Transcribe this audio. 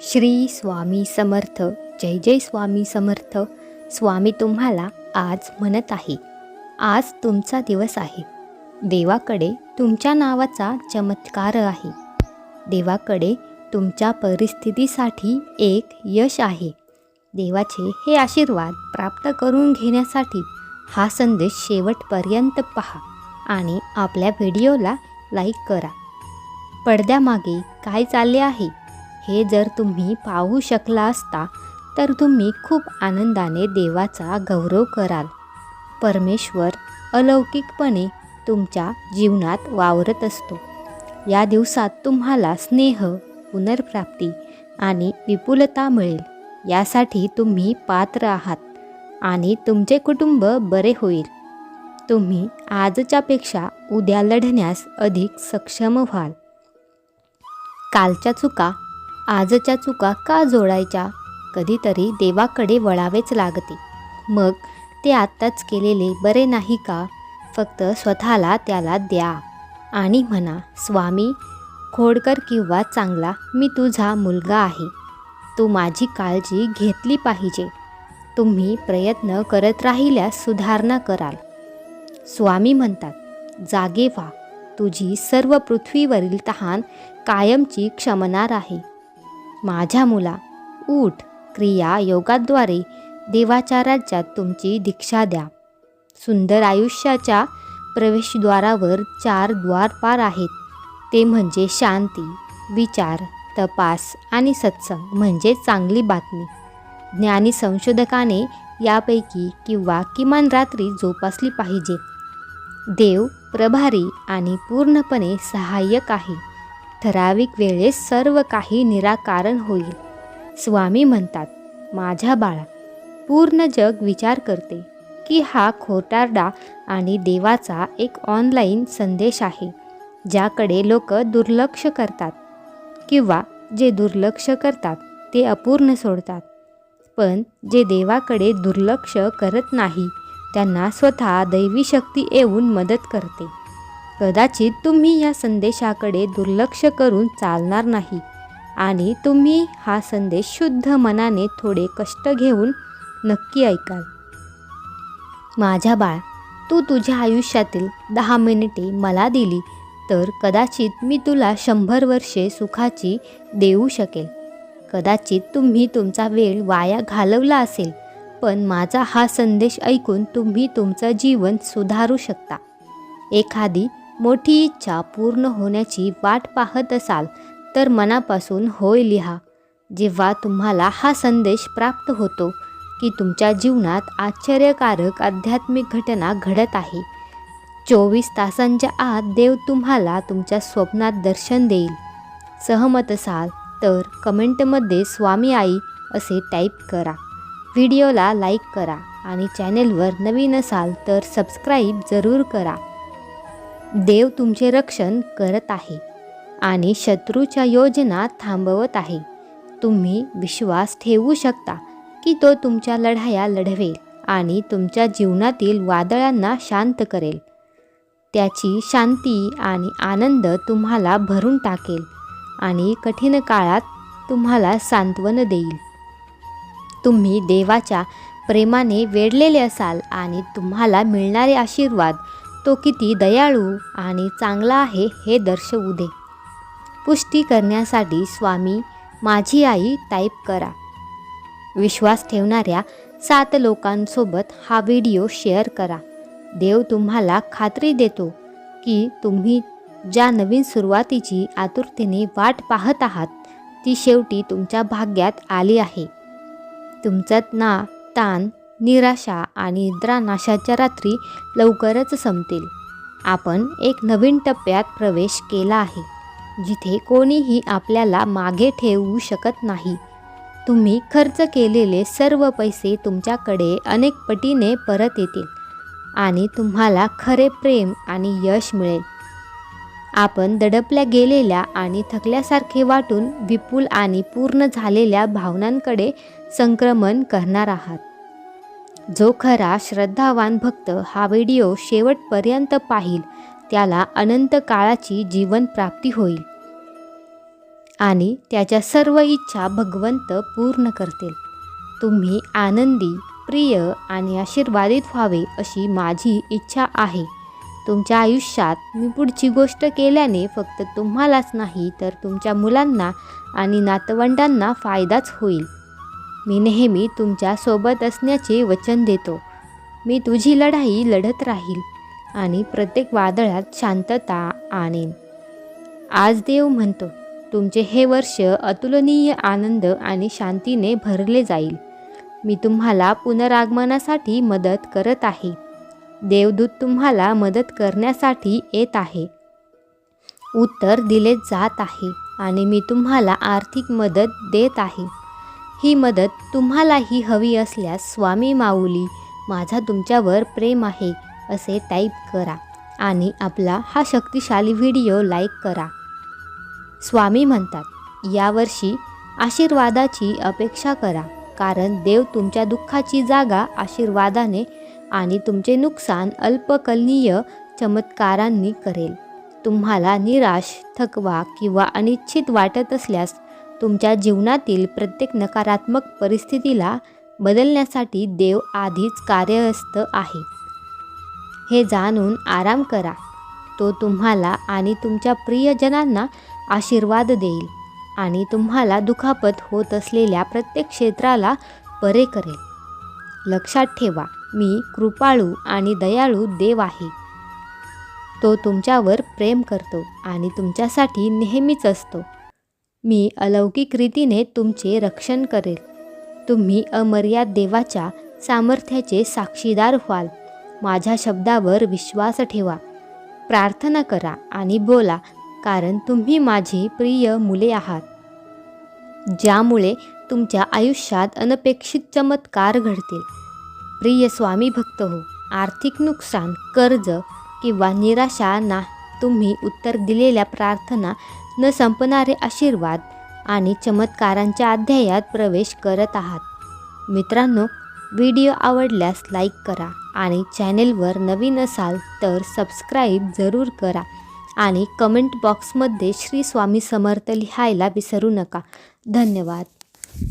श्री स्वामी समर्थ. जय जय स्वामी समर्थ. स्वामी तुम्हाला आज म्हणत आहे, आज तुमचा दिवस आहे. देवाकडे तुमच्या नावाचा चमत्कार आहे. देवाकडे तुमच्या परिस्थितीसाठी एक यश आहे. देवाचे हे आशीर्वाद प्राप्त करून घेण्यासाठी हा संदेश शेवटपर्यंत पहा आणि आपल्या व्हिडिओला लाईक करा. पडद्यामागे काय चालले आहे हे जर तुम्ही पाहू शकला असता तर तुम्ही खूप आनंदाने देवाचा गौरव कराल. परमेश्वर अलौकिकपणे तुमच्या जीवनात वावरत असतो. या दिवसात तुम्हाला स्नेह, पुनर्प्राप्ती आणि विपुलता मिळेल. यासाठी तुम्ही पात्र आहात आणि तुमचे कुटुंब बरे होईल. तुम्ही आजच्यापेक्षा उद्या लढण्यास अधिक सक्षम व्हाल. कालच्या चुका आजच्या चुका का जोडायच्या? कधीतरी देवाकडे वळावेच लागते. मग ते आत्ताच केलेले बरे नाही का? फक्त स्वतःला त्याला द्या आणि म्हणा, स्वामी, खोडकर किंवा चांगला, मी तुझा मुलगा आहे. तू माझी काळजी घेतली पाहिजे. तुम्ही प्रयत्न करत राहिल्यास सुधारणा कराल. स्वामी म्हणतात, जागे व्हा. तुझी सर्व पृथ्वीवरील तहान कायमची क्षमणार आहे. माझ्या मुला, उठ. क्रिया योगाद्वारे देवाच्या राज्यात तुमची दीक्षा द्या. सुंदर आयुष्याच्या प्रवेशद्वारावर 4 द्वारपार आहेत. ते म्हणजे शांती, विचार, तपास आणि सत्संग म्हणजे चांगली बातमी. ज्ञानी संशोधकाने यापैकी किंवा किमान रात्री जोपासली पाहिजे. देव प्रभारी आणि पूर्णपणे सहाय्यक आहे. ठराविक वेळेस सर्व काही निराकारण होईल. स्वामी म्हणतात, माझ्या बाळा, पूर्ण जग विचार करते की हा खोटारडा आणि देवाचा एक ऑनलाईन संदेश आहे ज्याकडे लोक दुर्लक्ष करतात किंवा जे दुर्लक्ष करतात ते अपूर्ण सोडतात. पण जे देवाकडे दुर्लक्ष करत नाही त्यांना स्वतः दैवी शक्ती येऊन मदत करते. कदाचित तुम्ही या संदेशाकडे दुर्लक्ष करून चालणार नाही आणि तुम्ही हा संदेश शुद्ध मनाने थोडे कष्ट घेऊन नक्की ऐकाल. माझ्या बाळा, तू तुझ्या आयुष्यातील 10 मिनिटे मला दिली तर कदाचित मी तुला 100 वर्षे सुखाची देऊ शकेल. कदाचित तुम्ही तुमचा वेळ वाया घालवला असेल, पण माझा हा संदेश ऐकून तुम्ही तुमचं जीवन सुधारू शकता. एखादी मोठी इच्छा पूर्ण होण्याची वाट पाहत असाल तर मनापासून होय लिहा. जेव्हा तुम्हाला हा संदेश प्राप्त होतो की तुमच्या जीवनात आश्चर्यकारक आध्यात्मिक घटना घडत आहे, 24 तासांच्या आत देव तुम्हाला तुमच्या स्वप्नात दर्शन देईल. सहमत असाल तर कमेंटमध्ये स्वामी आई असे टाईप करा. व्हिडिओला लाईक करा आणि चॅनेलवर नवीन असाल तर सबस्क्राईब जरूर करा. देव तुमचे रक्षण करत आहे आणि शत्रूच्या योजना थांबवत आहे. तुम्ही विश्वास ठेवू शकता की तो तुमच्या लढाया लढवेल आणि तुमच्या जीवनातील वादळांना शांत करेल. त्याची शांती आणि आनंद तुम्हाला भरून टाकेल आणि कठीण काळात तुम्हाला सांत्वन देईल. तुम्ही देवाच्या प्रेमाने वेढलेले असाल आणि तुम्हाला मिळणारे आशीर्वाद तो किती दयाळू आणि चांगला आहे हे दर्शवू दे. पुष्टी करण्यासाठी स्वामी माझी आई टाईप करा. विश्वास ठेवणाऱ्या 7 लोकांसोबत हा व्हिडिओ शेअर करा. देव तुम्हाला खात्री देतो की तुम्ही ज्या नवीन सुरुवातीची आतुरतेने वाट पाहत आहात ती शेवटी तुमच्या भाग्यात आली आहे. तुमचं ताण, निराशा आणि निद्रानाशाच्या रात्री लवकरच संपतील. आपण एक नवीन टप्प्यात प्रवेश केला आहे जिथे कोणीही आपल्याला मागे ठेवू शकत नाही. तुम्ही खर्च केलेले सर्व पैसे तुमच्याकडे अनेक पटीने परत येतील आणि तुम्हाला खरे प्रेम आणि यश मिळेल. आपण दडपल्या गेलेल्या आणि थकल्यासारखे वाटून विपुल आणि पूर्ण झालेल्या भावनांकडे संक्रमण करणार आहात. जो खरा श्रद्धावान भक्त हा व्हिडिओ शेवटपर्यंत पाहील त्याला अनंत काळाची जीवन प्राप्ती होईल. आणि त्याच्या सर्व इच्छा भगवंत पूर्ण करतील. तुम्ही आनंदी, प्रिय आणि आशीर्वादित व्हावे अशी माझी इच्छा आहे. तुमच्या आयुष्यात मी पुढची गोष्ट केल्याने फक्त तुम्हालाच नाही तर तुमच्या मुलांना आणि नातवंडांना फायदाच होईल. मी नेहमी तुमच्या सोबत असण्याचे वचन देतो. मी तुझी लढाई लढत राहील आणि प्रत्येक वादळात शांतता आणेन. आज देव म्हणतो, तुमचे हे वर्ष अतुलनीय आनंद आणि शांतीने भरले जाईल. मी तुम्हाला पुनरागमनासाठी मदत करत आहे. देवदूत तुम्हाला मदत करण्यासाठी येत आहे. उत्तर दिले जात आहे आणि मी तुम्हाला आर्थिक मदत देत आहे. ही मदत तुम्हालाही हवी असल्यास स्वामी माऊली माझा तुमच्यावर प्रेम आहे असे टाईप करा आणि आपला हा शक्तिशाली व्हिडिओ लाईक करा. स्वामी म्हणतात, यावर्षी आशीर्वादाची अपेक्षा करा, कारण देव तुमच्या दुःखाची जागा आशीर्वादाने आणि तुमचे नुकसान अल्पकलनीय चमत्कारांनी करेल. तुम्हाला निराश, थकवा किंवा अनिश्चित वाटत असल्यास तुमच्या जीवनातील प्रत्येक नकारात्मक परिस्थितीला बदलण्यासाठी देव आधीच कार्यस्थ आहे. हे जाणून आराम करा. तो तुम्हाला आणि तुमच्या प्रियजनांना आशीर्वाद देईल आणि तुम्हाला दुखापत होत असलेल्या प्रत्येक क्षेत्राला बरे करेल. लक्षात ठेवा, मी कृपाळू आणि दयाळू देव आहे. तो तुमच्यावर प्रेम करतो आणि तुमच्यासाठी नेहमीच असतो. मी अलौकिक रीतीने तुमचे रक्षण करेल. तुम्ही अमर्याद देवाच्या सामर्थ्याचे साक्षीदार व्हाल. माझ्या शब्दावर विश्वास ठेवा, प्रार्थना करा आणि बोला, कारण तुम्ही माझी प्रिय मुले आहात, ज्यामुळे तुमच्या आयुष्यात अनपेक्षित चमत्कार घडतील. प्रिय स्वामी भक्त हो, आर्थिक नुकसान, कर्ज किंवा निराशा ना तुम्ही उत्तर दिलेल्या प्रार्थना, न संपणारे आशीर्वाद आणि चमत्कारांच्या अध्यायात प्रवेश करत आहात. मित्रांनो, व्हिडिओ आवडल्यास लाईक करा आणि चॅनेलवर नवीन असाल तर सबस्क्राईब जरूर करा आणि कमेंट बॉक्समध्ये श्री स्वामी समर्थ लिहायला विसरू नका. धन्यवाद.